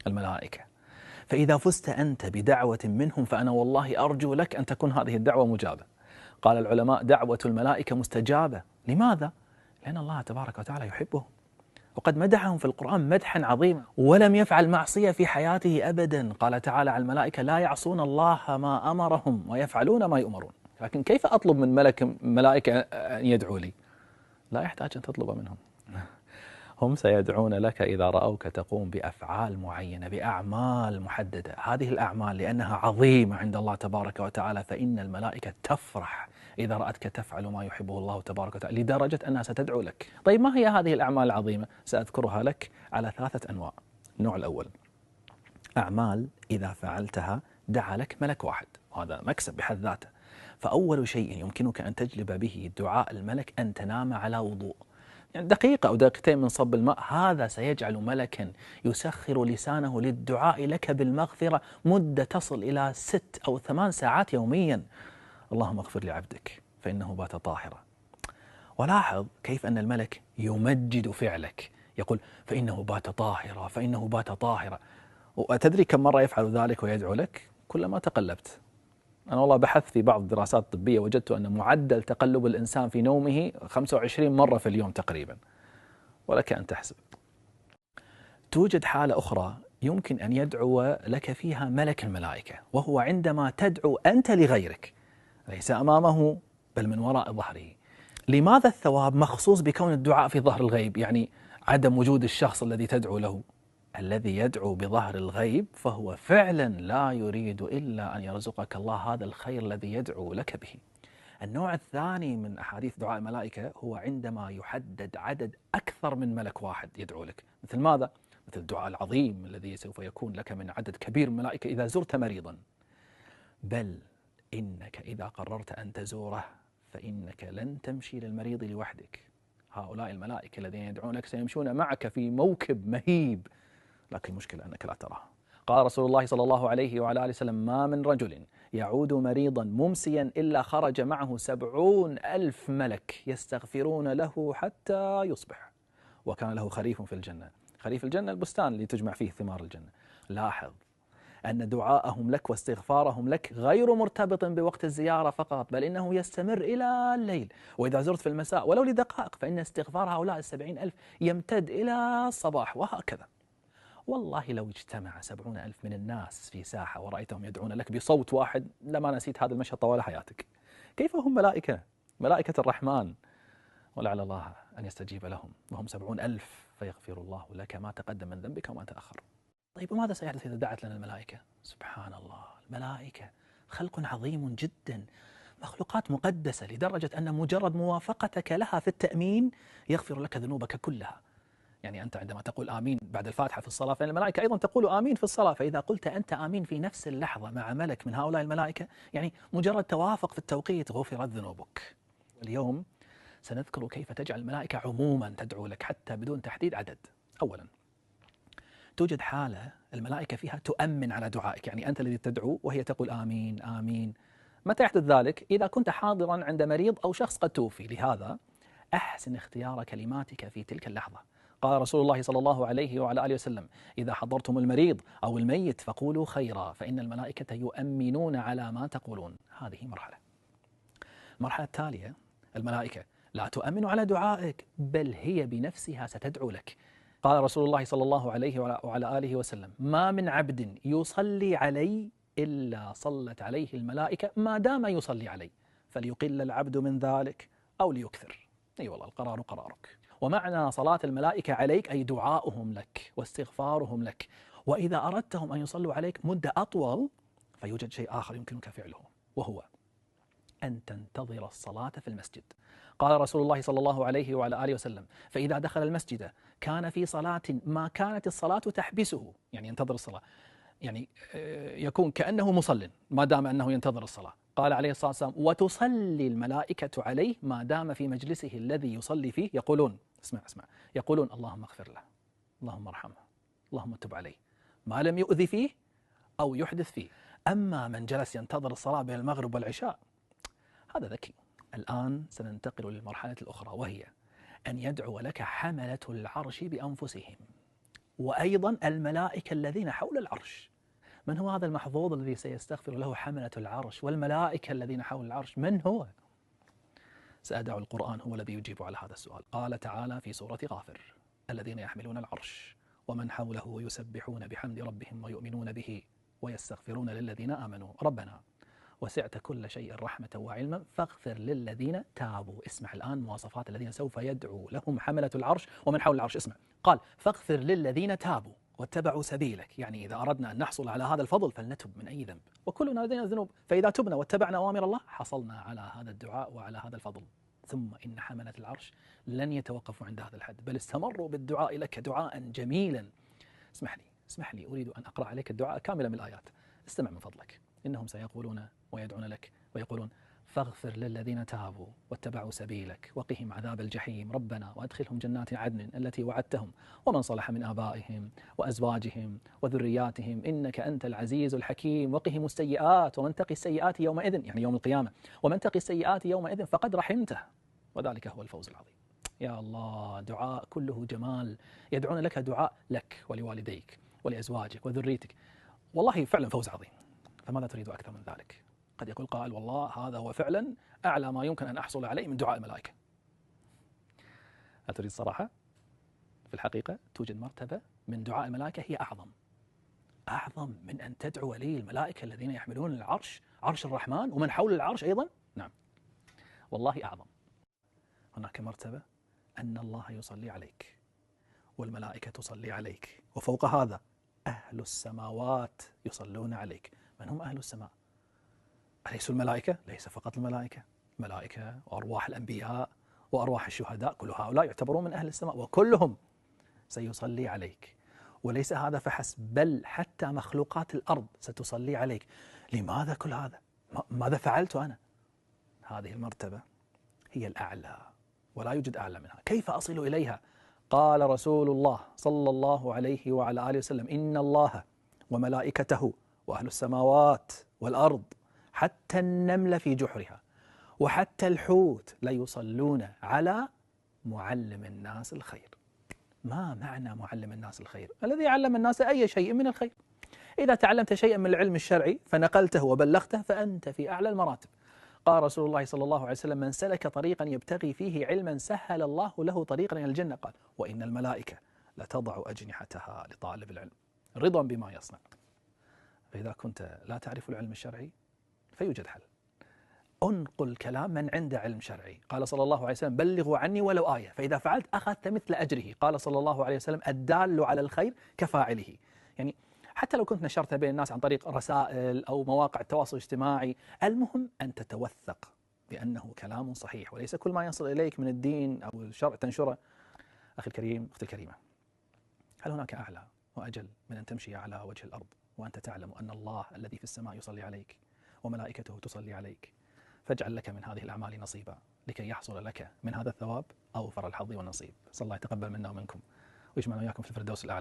الملائكة. فإذا فزت أنت بدعوة منهم فأنا والله أرجو لك أن تكون هذه الدعوة مجابة. قال العلماء: دعوة الملائكة مستجابة. لماذا؟ لأن الله تبارك وتعالى يحبهم، وقد مدحهم في القرآن مدحا عظيما، ولم يفعل معصية في حياته أبدا. قال تعالى عن الملائكة: لا يعصون الله ما أمرهم ويفعلون ما يؤمرون. لكن كيف أطلب من ملائكة أن يدعوا لي؟ لا يحتاج أن تطلب منهم، هم سيدعون لك إذا رأوك تقوم بأفعال معينة، بأعمال محددة. هذه الأعمال لأنها عظيمة عند الله تبارك وتعالى فإن الملائكة تفرح إذا رأتك تفعل ما يحبه الله تبارك وتعالى، لدرجة أنها ستدعو لك. طيب ما هي هذه الأعمال العظيمة؟ سأذكرها لك على 3 أنواع. النوع الأول: أعمال إذا فعلتها دعا لك ملك واحد، وهذا مكسب بحد ذاته. فأول شيء يمكنك أن تجلب به دعاء الملك أن تنام على وضوء، يعني دقيقة أو دقيقتين من صب الماء، هذا سيجعل ملكا يسخر لسانه للدعاء لك بالمغفرة مدة تصل إلى 6 أو 8 ساعات يوميا. اللهم اغفر لعبدك فإنه بات طاهرا. ولاحظ كيف أن الملك يمجد فعلك، يقول: فإنه بات طاهرا، فإنه بات طاهرا. وأتدري كم مرة يفعل ذلك ويدعو لك؟ كلما تقلبت. أنا والله بحثت في بعض الدراسات الطبية، وجدت أن معدل تقلب الإنسان في نومه 25 مرة في اليوم تقريبا، ولك أن تحسب. توجد حالة أخرى يمكن أن يدعو لك فيها ملك الملائكة، وهو عندما تدعو أنت لغيرك، ليس أمامه بل من وراء ظهره. لماذا الثواب مخصوص بكون الدعاء في ظهر الغيب؟ يعني عدم وجود الشخص الذي تدعو له. الذي يدعو بظهر الغيب فهو فعلا لا يريد إلا أن يرزقك الله هذا الخير الذي يدعو لك به. النوع الثاني من أحاديث دعاء الملائكة هو عندما يحدد عدد أكثر من ملك واحد يدعو لك. مثل ماذا؟ مثل الدعاء العظيم الذي سوف يكون لك من عدد كبير من الملائكة إذا زرت مريضا. بل إنك إذا قررت أن تزوره فإنك لن تمشي للمريض لوحدك. هؤلاء الملائكة الذين يدعونك سيمشون معك في موكب مهيب، لكن المشكلة أنك لا تراه. قال رسول الله صلى الله عليه وعلى آله وسلم: ما من رجل يعود مريضا ممسيا إلا خرج معه 70,000 ملك يستغفرون له حتى يصبح، وكان له خريف في الجنة. خريف الجنة البستان اللي تجمع فيه ثمار الجنة. لاحظ أن دعاءهم لك واستغفارهم لك غير مرتبط بوقت الزيارة فقط، بل إنه يستمر إلى الليل. وإذا زرت في المساء ولو لدقائق فإن استغفار هؤلاء 70,000 يمتد إلى الصباح، وهكذا. والله لو اجتمع 70,000 من الناس في ساحة ورأيتهم يدعون لك بصوت واحد لما نسيت هذا المشهد طوال حياتك. كيف هم ملائكة، ملائكة الرحمن، ولعل الله أن يستجيب لهم وهم 70,000 فيغفر الله لك ما تقدم من ذنبك وما تأخر. طيب وماذا سيحدث إذا دعت لنا الملائكة؟ سبحان الله، الملائكة خلق عظيم جدا، مخلوقات مقدسة لدرجة أن مجرد موافقتك لها في التأمين يغفر لك ذنوبك كلها. يعني أنت عندما تقول آمين بعد الفاتحة في الصلاة فإن الملائكة أيضا تقول آمين في الصلاة، فإذا قلت أنت آمين في نفس اللحظة مع ملك من هؤلاء الملائكة يعني مجرد توافق في التوقيت غفرت ذنوبك. اليوم سنذكر كيف تجعل الملائكة عموما تدعو لك حتى بدون تحديد عدد. أولا، توجد حالة الملائكة فيها تؤمن على دعائك، يعني أنت الذي تدعو وهي تقول آمين آمين. متى يحدث ذلك؟ إذا كنت حاضرا عند مريض أو شخص قد توفي. لهذا أحسن اختيار كلماتك في تلك اللحظة. قال رسول الله صلى الله عليه وعلى آله وسلم: إذا حضرتم المريض أو الميت فقولوا خيرا فإن الملائكة يؤمنون على ما تقولون. هذه مرحلة. المرحلة التالية، الملائكة لا تؤمن على دعائك بل هي بنفسها ستدعو لك. قال رسول الله صلى الله عليه وعلى آله وسلم: ما من عبد يصلي علي إلا صلت عليه الملائكة ما دام يصلي علي، فليقل العبد من ذلك أو ليكثر. أي والله القرار قرارك. ومعنى صلاة الملائكة عليك أي دعاؤهم لك واستغفارهم لك. وإذا أردتهم أن يصلوا عليك مدة أطول فيوجد شيء آخر يمكنك فعله، وهو أن تنتظر الصلاة في المسجد. قال رسول الله صلى الله عليه وعلى آله وسلم: فإذا دخل المسجد كان في صلاة ما كانت الصلاة تحبسه، يعني ينتظر الصلاة، يعني يكون كأنه مصل ما دام أنه ينتظر الصلاة. قال عليه الصلاة والسلام: وتصلي الملائكة عليه ما دام في مجلسه الذي يصلي فيه يقولون، اسمع يقولون: اللهم اغفر له، اللهم ارحمه، اللهم تب عليه، ما لم يؤذي فيه أو يحدث فيه. أما من جلس ينتظر الصلاة بين المغرب والعشاء هذا ذكي. الآن سننتقل للمرحلة الأخرى، وهي أن يدعو لك حملة العرش بأنفسهم. وأيضا الملائكة الذين حول العرش. من هو هذا المحظوظ الذي سيستغفر له حملة العرش والملائكة الذين حول العرش؟ من هو؟ سأدع القرآن هو الذي يجيب على هذا السؤال. قال تعالى في سورة غافر: الذين يحملون العرش ومن حوله يسبحون بحمد ربهم ويؤمنون به ويستغفرون للذين آمنوا ربنا وسعت كل شيء رحمة وعلما فاغفر للذين تابوا. اسمع الآن مواصفات الذين سوف يدعو لهم حملة العرش ومن حول العرش. اسمع، قال: فاغفر للذين تابوا واتبعوا سبيلك. يعني إذا أردنا أن نحصل على هذا الفضل فلنتب من أي ذنب، وكلنا لدينا ذنوب، فإذا تبنا واتبعنا أوامر الله حصلنا على هذا الدعاء وعلى هذا الفضل. ثم إن حملة العرش لن يتوقفوا عند هذا الحد، بل استمروا بالدعاء لك دعاء جميلا. اسمح لي أريد أن أقرأ عليك الدعاء كاملا من الآيات. استمع من فضلك. إنهم سيقولون ويدعون لك ويقولون: فاغفر للذين تابوا واتبعوا سبيلك وقهم عذاب الجحيم ربنا وأدخلهم جنات عدن التي وعدتهم ومن صلح من آبائهم وأزواجهم وذرياتهم إنك أنت العزيز الحكيم وقهم السيئات ومن تقي السيئات يومئذ، يعني يوم القيامة، ومن تقي السيئات يومئذ فقد رحمته وذلك هو الفوز العظيم. يا الله، دعاء كله جمال. يدعون لك دعاء لك ولوالديك ولأزواجك وذريتك، والله فعلا فوز عظيم. فماذا تريد أكثر من ذلك؟ قد يقول قائل: والله هذا هو فعلا أعلى ما يمكن أن أحصل عليه من دعاء الملائكة. أتريد صراحة؟ في الحقيقة توجد مرتبة من دعاء الملائكة هي أعظم من أن تدعو لي الملائكة الذين يحملون العرش، عرش الرحمن، ومن حول العرش أيضا. نعم والله أعظم. هناك مرتبة أن الله يصلي عليك والملائكة تصلي عليك، وفوق هذا أهل السماوات يصلون عليك. من هم أهل السماء؟ أليسوا الملائكة؟ ليس فقط الملائكة، الملائكة وأرواح الأنبياء وأرواح الشهداء، كل هؤلاء يعتبرون من أهل السماء وكلهم سيصلي عليك. وليس هذا فحسب، بل حتى مخلوقات الأرض ستصلي عليك. لماذا كل هذا؟ ماذا فعلت أنا؟ هذه المرتبة هي الأعلى ولا يوجد أعلى منها. كيف أصل إليها؟ قال رسول الله صلى الله عليه وعلى آله وسلم: إن الله وملائكته وأهل السماوات والأرض حتى النمل في جحرها وحتى الحوت ليصلون على معلم الناس الخير. ما معنى معلم الناس الخير؟ الذي علم الناس أي شيء من الخير. إذا تعلمت شيئا من العلم الشرعي فنقلته وبلغته فأنت في أعلى المراتب. قال رسول الله صلى الله عليه وسلم: من سلك طريقا يبتغي فيه علما سهل الله له طريقا إلى الجنة. قال: وإن الملائكة لتضع أجنحتها لطالب العلم رضا بما يصنع. فإذا كنت لا تعرف العلم الشرعي فيوجد حل. انقل كلام من عنده علم شرعي. قال صلى الله عليه وسلم: بلغوا عني ولو آية، فإذا فعلت أخذت مثل أجره. قال صلى الله عليه وسلم: الدال على الخير كفاعله. يعني حتى لو كنت نشرتها بين الناس عن طريق رسائل أو مواقع التواصل الاجتماعي، المهم أن تتوثق بأنه كلام صحيح، وليس كل ما يصل إليك من الدين أو الشرع تنشره. أخي الكريم، أختي الكريمة، هل هناك أعلى وأجل من أن تمشي على وجه الأرض وأنت تعلم أن الله الذي في السماء يصلي عليك وملائكته تصلي عليك؟ فاجعل لك من هذه الأعمال نصيبا لكي يحصل لك من هذا الثواب أوفر الحظ والنصيب. صلى الله يتقبل منا ومنكم ويجمعنا وإياكم في الفردوس الأعلى.